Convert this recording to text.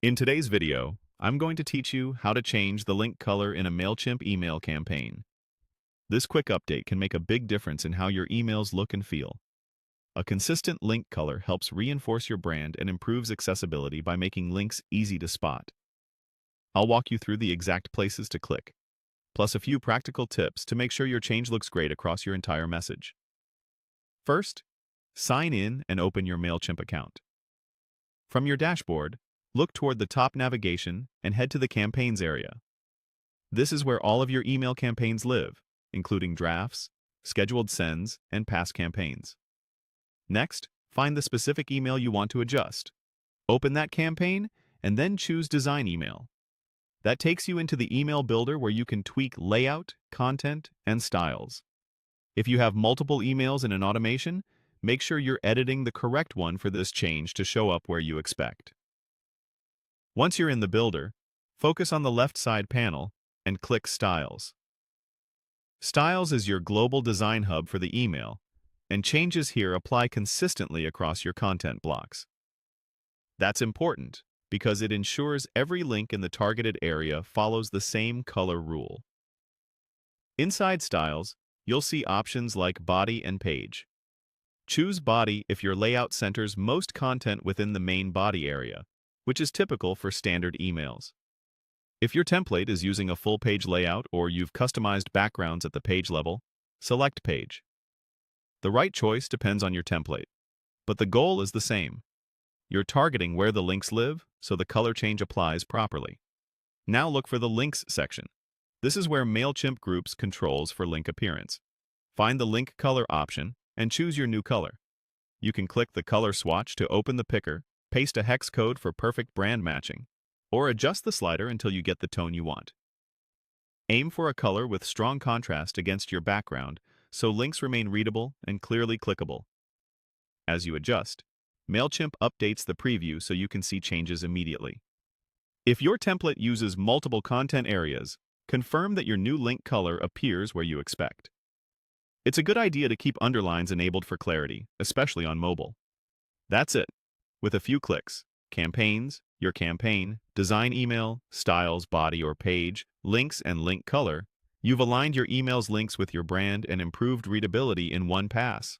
In today's video, I'm going to teach you how to change the link color in a Mailchimp email campaign. This quick update can make a big difference in how your emails look and feel. A consistent link color helps reinforce your brand and improves accessibility by making links easy to spot. I'll walk you through the exact places to click, plus a few practical tips to make sure your change looks great across your entire message. First, sign in and open your Mailchimp account. From your dashboard, look toward the top navigation and head to the Campaigns area. This is where all of your email campaigns live, including drafts, scheduled sends, and past campaigns. Next, find the specific email you want to adjust. Open that campaign, and then choose Design Email. That takes you into the email builder where you can tweak layout, content, and styles. If you have multiple emails in an automation, make sure you're editing the correct one for this change to show up where you expect. Once you're in the builder, focus on the left side panel and click Styles. Styles is your global design hub for the email, and changes here apply consistently across your content blocks. That's important because it ensures every link in the targeted area follows the same color rule. Inside Styles, you'll see options like Body and Page. Choose Body if your layout centers most content within the main body area, which is typical for standard emails. If your template is using a full-page layout or you've customized backgrounds at the page level, select Page. The right choice depends on your template, but the goal is the same. You're targeting where the links live, so the color change applies properly. Now look for the Links section. This is where Mailchimp groups controls for link appearance. Find the link color option and choose your new color. You can click the color swatch to open the picker, paste a hex code for perfect brand matching, or adjust the slider until you get the tone you want. Aim for a color with strong contrast against your background so links remain readable and clearly clickable. As you adjust, Mailchimp updates the preview so you can see changes immediately. If your template uses multiple content areas, confirm that your new link color appears where you expect. It's a good idea to keep underlines enabled for clarity, especially on mobile. That's it. With a few clicks, campaigns, your campaign, design email, styles, body or page, links, and link color, you've aligned your email's links with your brand and improved readability in one pass.